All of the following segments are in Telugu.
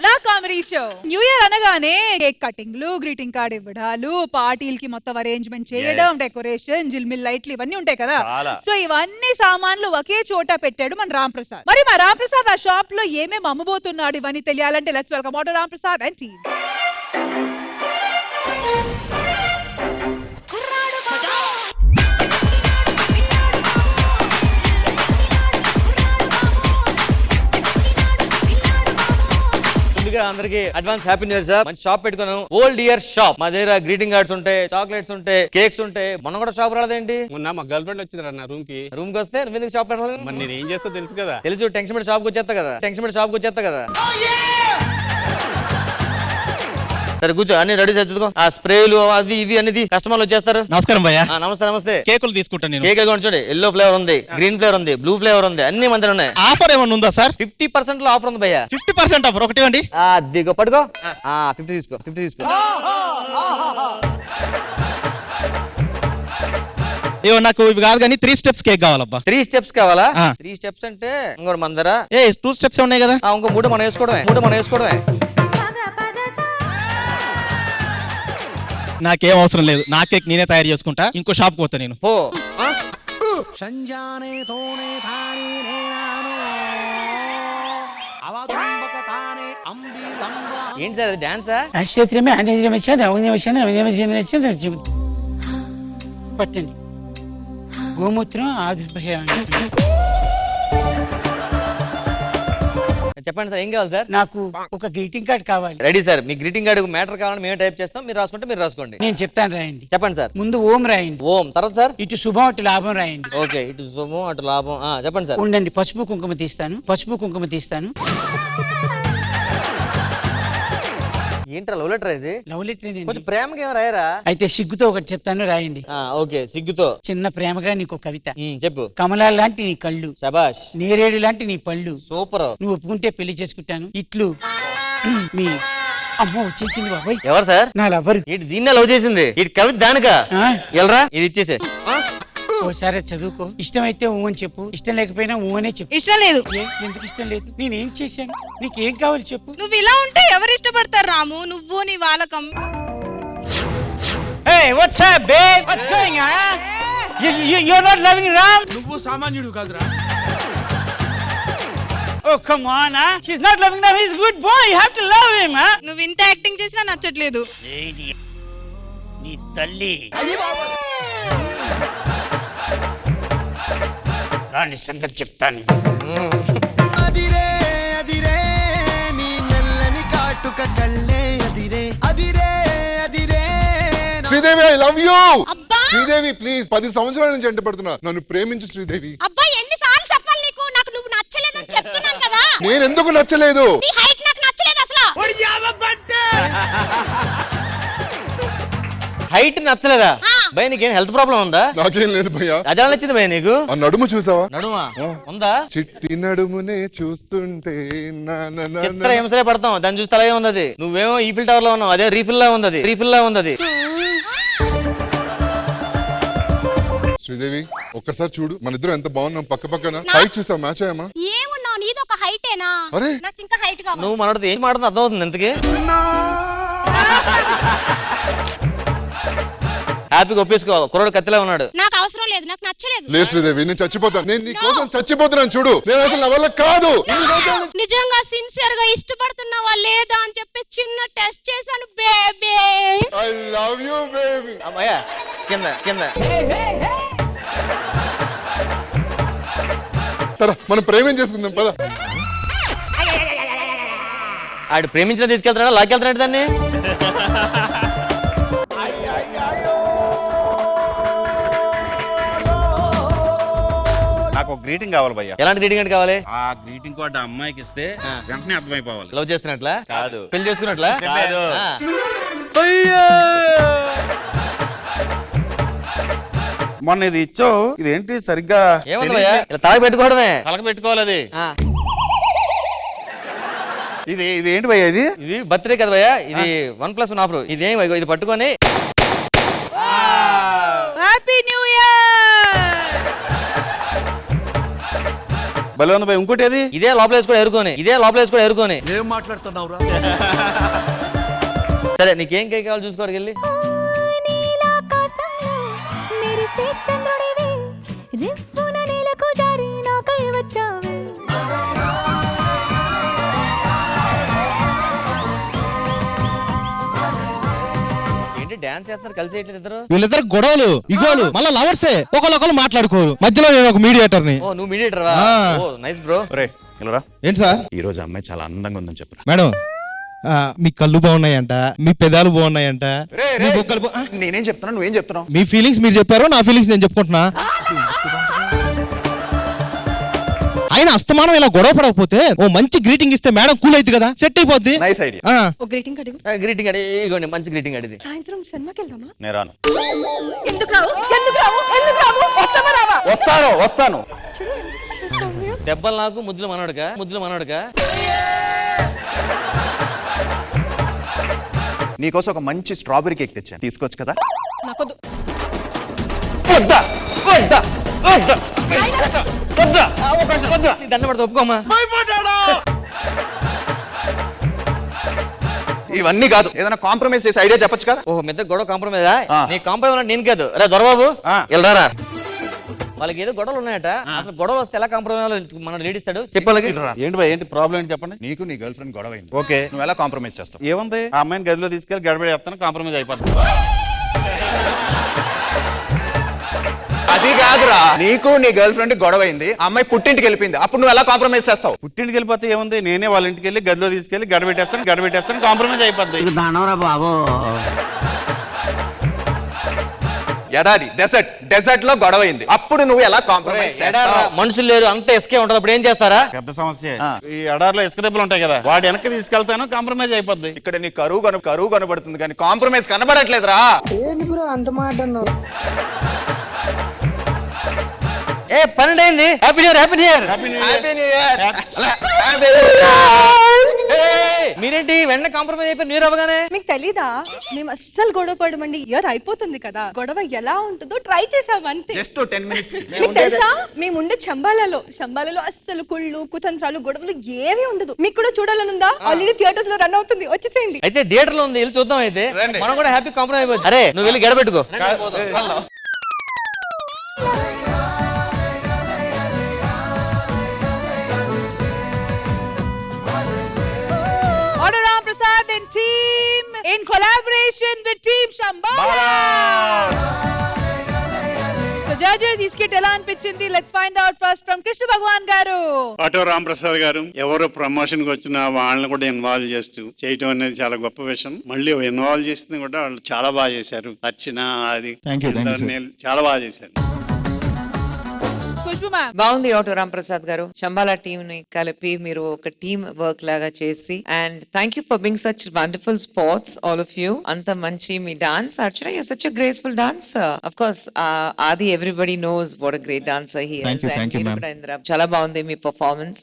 నా కామెడీ షో. న్యూ ఇయర్ అనగానే కేక్ కటింగ్లు, గ్రీటింగ్ కార్డ్ ఇవ్వడాలు, పార్టీలకి మొత్తం అరేంజ్మెంట్ చేయడం, డెకరేషన్, జిల్మిల్ లైట్లు ఇవన్నీ ఉంటాయి కదా. సో ఇవన్నీ సామాన్లు ఒకే చోట పెట్టాడు మన రామ్ ప్రసాద్. మరి మా రామ్ ప్రసాద్ ఆ షాప్ లో ఏమేమి అమ్మబోతున్నాడు ఇవన్నీ తెలియాలంటే let's welcome auto Ram Prasad and team. అందరికి advance happy new year sir. మంచి షాప్ పెట్టుకున్నాను, ఓల్డ్ ఇయర్ షాప్. మా దగ్గర గ్రీటింగ్ కార్డ్స్ ఉంటాయి, చాక్లెట్స్ ఉంటాయి, కేక్స్ ఉంటాయి. మనం కూడా షాప్ రాలేదేంటి? మొన్న మా గర్ల్ ఫ్రెండ్ వచ్చింది నా రూమ్ కి వస్తే నువ్వు షాప్ పెట్టాలి. మరి నేను ఏం చేస్తా తెలుసు కదా. తెలుసు, టెన్షన్ పెట్టి షాప్కి వచ్చేస్తా కదా. సరే కూర్చో, అన్ని రెడీ చదువుకో. ఆ స్ప్రేలు అవి ఇవి అనేది కస్టమర్లు వచ్చేస్తారు. నమస్కారం భయ్యా. నమస్తే. కేకులు తీసుకుంటాను నేను. కేక్ చూడండి, ఎల్లో ఫ్లేవర్ ఉంది, గ్రీన్ ఫ్లేవర్ ఉంది, బ్లూ ఫ్లేవర్ ఉంది, అన్ని మంది ఉన్నాయి. ఆఫర్ ఏమన్నా ఉందా సార్? 50% లో ఆఫర్ ఉంది భయ్యా. 50% ఆఫర్ ఒకటి అండి. దిగో పట్టుకో. 50 తీసుకో. ఏవో నాకు ఇవి కాదు కానీ 3 స్టెప్స్ కేక్ కావాలబ్బా. 3 స్టెప్స్ కావాలా? 3 స్టెప్స్ అంటే ఇంకోటి మందర 2 స్టెప్స్ ఉన్నాయి కదా. ఇంకో 3 మనం వేసుకోవడమే. నాకేం అవసరం లేదు, నా కేక్ నేనే తయారు చేసుకుంటా. ఇంకో షాప్ పోతా నేను. ఏంటి సార్ డాన్సా? పట్టండి గోమూత్రం ఆదుర్భయం. చెప్పండి సార్, ఏం కావాలి సార్? నాకు ఒక గ్రీటింగ్ కార్డ్ కావాలి. Ready sir. మీ గ్రీటింగ్ కార్డు మ్యాటర్ కావాలని మేము టైప్ చేస్తాం, మీరు రాసుకోండి. నేను చెప్తాను, రాయండి. చెప్పండి సార్. ముందు ఓం రాయండి. ఓం. తర్వాత సార్ ఇటు శుభం అటు లాభం రాయండి. ఓకే, ఇటు శుభం అటు లాభం. చెప్పండి సార్. ఉండండి, పసుపు కుంకుమ తీస్తాను. ఏంట్రా లవ్ లెటర్ ఇది? లవ్ లెటర్ కొంచెం ప్రేమగా ఏమో రాయరా? అయితే సిగ్గుతో ఒకటి చెప్తాను, రాయండి. ఓకే, సిగ్గుతో. చిన్న ప్రేమగా నీకు కవిత. చెప్పు. కమలాలు లాంటి నీ కళ్ళు, శబాష్. నేరేడు లాంటి నీ పళ్ళు, సూపర్. నువ్వు ఒప్పుకుంటే పెళ్లి చేసుకుంటాను. ఇట్లు మీ అమ్మ వచ్చేసింది బాబాయ్. ఎవరు సార్? నా లవర్. ఇటు దీన్నే లవ్ చేసింది. ఇటు కవిత దానికా? ఎల్రా ఇది ఇచ్చేసే. ఓసారి చదువుకో. ఇష్టమైతే ఊ అని చెప్పు, ఇష్టం లేకపోయినా ఊ అనే చెప్పు. ఇష్టం లేదు. ఎందుకు ఇష్టం లేదు? నేనేం చేశాను? నీకేం కావాలి చెప్పు. నువ్వు ఇలా ఉంటే ఎవరు ఇష్టపడతారు రాము? నువ్వు నీ వాలకం. Hey, what's up, babe? What's going on? You're not loving Ram? నువ్వు సామాన్యుడు కాదురా. Oh, come on, huh? She's not loving Ram. He's a good boy. You have to love him, huh? నువ్వు ఇంత యాక్టింగ్ చేసినా నచ్చట్లేదు. నీ తల్లి రాని సంగతి చెప్తాను. అదిరే అదిరే నీ నల్లని కాటుక కళ్ళే అదిరే అదిరే అదిరే. Sridevi, I love you. Sridevi please, 10 సంవత్సరాల నుంచి ఎంట పడుతున్నా, నన్ను ప్రేమించు శ్రీదేవి. అబ్బాయి ఎన్నిసార్లు చెప్పాలి నీకు? నాకు నువ్వు నచ్చలేదని చెప్తున్నాను కదా. నేను ఎందుకు నచ్చలేదు? నీ హైట్ నాకు నచ్చలేదు అసలు. హైట్ నచ్చలేదా భయ? నీకేం హెల్త్ ప్రాబ్లం ఉందా? నాకేం లేదు భయ్యా. అదే నచ్చింది భయ నీకు? ఆ నడుము చూసావా? నడుమా ఉందా? చిట్టి నడుమునే చూస్తుంటే చిత్ర హింసలే పడతాం, దాన్ని చూస్తే అలాగే ఉంది. నువ్వేమో ఈఫిల్ టవర్ లో ఉన్నావు, అదే రీఫిల్ లా ఉంది. శ్రీదేవి ఒక్కసారి చూడు, మన ఇద్దరు ఎంత బాగున్నాం పక్క పక్కన. హైట్ చూసా, మ్యాచ్ అయ్యామా? ఏమున్నావు, నీది ఒక హైటేనా? అరే నాకు ఇంకా హైట్ కావాలి. నువ్వు మనతో ఏం మాట్లాడుతుంది అర్థం అవుతుంది ఇంతకీ? హ్యాపీగా ఒప్పేసుకో, కుర్రాడు కత్తిలా ఉన్నాడు. నాకు అవసరం లేదు, నాకు నచ్చలేదు. లేదు శ్రీదేవి, నేను చచ్చిపోతాను. నేను నీ కోసం చచ్చిపోతున్నాను చూడు. నేను అసలు నా వల్ల కాదు. నిజంగా సిన్సియర్ గా ఇష్టపడుతున్నావా లేదా అని చెప్పి చిన్న టెస్ట్ చేశాను baby. I love you baby. అమ్మయ్యా కింద మనం ప్రేమేం చేసుకుందాం పద. ఆడు ప్రేమించిన తీసుకెళ్తాడా, లాక్కెళ్తాడు దాన్ని? నాకు గ్రీటింగ్ కావాలి భయ్యా. ఎలాంటి గ్రీటింగ్ కార్డు కావాలి? ఆ గ్రీటింగ్ కార్డు అమ్మాయికి ఇస్తే వెంటనే అర్థమైపోవాలి. లవ్ చేస్తున్నట్లా కాదు, పెళ్లి చేసుకున్నట్లా కాదు. మొన్న ఇది ఇచ్చో, ఇదేంటి సరిగ్గా ఏముంది భయ్యా? ఇలా తలకి పెట్టుకోవడమే. తలక పెట్టుకోవాలి అది. ఇది ఏంటి భయ్యా? ఇది బర్త్డే కదా భయ్యా, ఇది 1+1 ఆఫర్. ఇదేం ఇది పట్టుకొని హ్యాపీ న్యూ ఇయర్. భలే ఉంది భయ్. ఇంకోటి ఏది? ఇదే లోపల వేసుకొని ఎరుకొని, ఇదే లోపల వేసుకొని ఎరుకొని. ఏం మాట్లాడుతున్నావురా? సరే నీకేం కేక్ కావాలి చూసుకోవడానికి వెళ్ళి. నీలాకాశంలో మెరిసే చంద్రుడివి, రివ్వున నేలకు జారి నాకై వచ్చావే. ఏంటి డాన్స్ చేస్తున్నారు కలిసి చేయట్లేదు ఇద్దరు? వీళ్ళిద్దరు గొడవలు ఇగోలు మళ్ళీ లవర్సే, ఒకళ్ళు మాట్లాడుకోరు. మధ్యలో నేను ఒక మీడియేటర్ ని. ఓ నువ్వు మీడియేటర్ వా? ఓ నైస్ బ్రో. రే ఇలా ఏంటి సార్? ఈ రోజు అమ్మాయి చాలా అందంగా ఉందని చెప్పరా. మేడం మీ కళ్ళు బాగున్నాయంట, మీ పెదాలు బాగున్నాయంట, మీ బొక్కలు నేనేం చెప్తున్నా నువ్వేం చెప్తున్నావు? మీ ఫీలింగ్స్ మీరు చెప్పారు, నా ఫీలింగ్స్ నేను చెప్పుకుంటున్నా. ఆయన అస్తమానం ఇలా గొడవ పడకపోతే ఓ మంచి గ్రీటింగ్ ఇస్తే మేడం కూల్ అయితే కదా, సెట్ అయిపోద్ది. Nice idea. ఓ గ్రీటింగ్ కార్డు ఇవ్వు. గ్రీటింగ్ కార్డ్ ఇగోండి, మంచి గ్రీటింగ్ కార్డ్ ఇది. సాయంత్రం సినిమాకి వెళ్దామా? నేను రాను. ఎందుకు రావు? ఎందుకు రావు? ఎందుకు రావు? వస్తావా రావా? వస్తాను. దెబ్బలు నాకు, ముద్దులు మనోడుగా. నీకోసం ఒక మంచి స్ట్రాబెరీ కేక్ తెచ్చాను, తీసుకోవచ్చు కదా? నాకొద్దు. దండ పడితే ఒప్పుకోమ్మా. ఇవన్నీ కాదు, ఏదైనా కాంప్రమైజ్ చేసి ఐడియా చెప్పొచ్చు కదా? ఓహో మీ ఇద్దరు గొడవ కాంప్రమైజ్? ఆ. నీ కాంప్రమైజ్ నేను కాదు. అరే దొరబాబు ఆ. వెళ్ళరా. వాళ్ళకి ఏదో గొడవలు ఉన్నాయట. అసలు గొడవ వస్తే ఎలా కాంప్రమైజ్ మన లేడీస్తాడు చెప్పాలి. ఏంటి భయ్, ఏంటి ప్రాబ్లం ఏంటి చెప్పండి. నీకు నీ గర్ల్ ఫ్రెండ్ గొడవ అయింది. ఓకే, నువ్వు ఎలా కాంప్రమైజ్ చేస్తావు? ఏముంది, ఆ అమ్మాయిని గదిలో తీసుకెళ్ళి గడబడి వేస్తాను, కాంప్రమైజ్ అయిపోతుంది. అది కాదురా, నీకు నీ గర్ల్ ఫ్రెండ్ గొడవ అయింది, అమ్మాయి పుట్టింటికి వెళ్ళిపోయింది, అప్పుడు నువ్వు ఎలా కాంప్రమైజ్ చేస్తావు? పుట్టింటికి వెళ్ళిపోతే ఏముంది, నేనే వాళ్ళ ఇంటికి వెళ్ళి గదిలో తీసుకెళ్ళి గడబెట్టేస్తాను, కాంప్రమైజ్ అయిపోద్ది. ఎడారి డెజర్ట్ లో గొడవ అయింది, అప్పుడు నువ్వు ఎలా కాంప్రమైజ్ చేస్తావు? మనుషులు లేరు, అంత ఎస్కే ఉంటది, అప్పుడు ఏం చేస్తారా? పెద్ద సమస్య. ఈ ఎడారిలో ఇసుక దెబ్బలు ఉంటాయి కదా, వాడి వెనక్కి తీసుకెళ్తాను, కాంప్రమైజ్ అయిపోద్ది. ఇక్కడ నీ కరువు కనబడుతుంది కానీ కాంప్రమైజ్ కనబడట్లేదురా. ఏ 12 అయింది. Happy new year. Happy New Year. మీరేంటి వెంటనే కాంప్రమైజ్ అయిపోయి న్యూ ఇయర్ అవ్వగానే? మీకు తెలీదా, మేము అస్సలు గొడవ పడమండి. ఇయర్ అయిపోతుంది కదా, గొడవ ఎలా ఉంటుందో ట్రై చేసాం అంతే. Just 10 minutes. మీకు తెలుసా, మేము ఉండే చంబాలలో అస్సలు కుళ్ళు కుతంత్రాలు గొడవలు ఏమీ ఉండదు. మీకు కూడా చూడాలనుందా? ఆల్రెడీ థియేటర్స్ లో రన్ అవుతుంది, వచ్చేసేయండి. అయితే థియేటర్ లో ఉంది, వెళ్ళి చూద్దాం. అయితే రండి. మనం కూడా హ్యాపీ కాంప్రమైజ్ అయిపోవచ్చు. అరే నువ్వు వెళ్ళి గడబెట్టుకో. Anuram Prasad and team in collaboration with Team Shambhala. So judges, ఈ skit ఎలా అనిపించింది? Let's find out first from Krishna Bhagwan గారు. ఆటో రామప్రసాద్ గారు ఎవరో ప్రమోషన్ కి వచ్చిన వాళ్ళని కూడా ఇన్వాల్వ్ చేస్తూ చేయటం అనేది చాలా గొప్ప విషయం. మళ్ళీ ఇన్వాల్వ్ చేసింది కూడా వాళ్ళు చాలా బాగా చేశారు. అర్చన అది చాలా బాగా చేశారు. బాగుంది ఆటో రామప్రసాద్ గారు, శంబాలా టీమ్ ని కలిపి మీరు ఒక టీమ్ వర్క్ లాగా చేసి, and thank you for being such wonderful sports all of you. అంత మంచి మీ dance, Archana you such a graceful dancer. Of course Aadi everybody knows what a great dancer he is. చాలా బాగుంది మీ పర్ఫార్మెన్స్.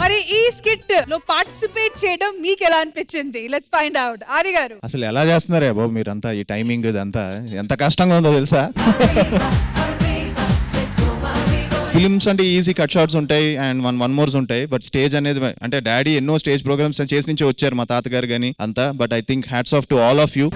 మరి ఈ స్కిట్ లో పార్టిసిపేట్ చేయడం మీకు ఎలా అనిపించింది? Let's find out. ఆది గారు అసలు ఎలా చేస్తున్నారే బాబు మీరంతా, ఈ టైమింగ్ ఇదంతా ఎంత కష్టంగా ఉందో తెలుసా? ఫిలిమ్స్ అంటే ఈజీ కట్ షాట్స్ ఉంటాయి అండ్ వన్ మోర్స్ ఉంటాయి, బట్ స్టేజ్ అనేది అంటే డాడీ ఎన్నో స్టేజ్ ప్రోగ్రామ్స్ చేసి నుంచి వచ్చారు, మా తాతగారు కానీ అంతా. But I think hats off to all of you.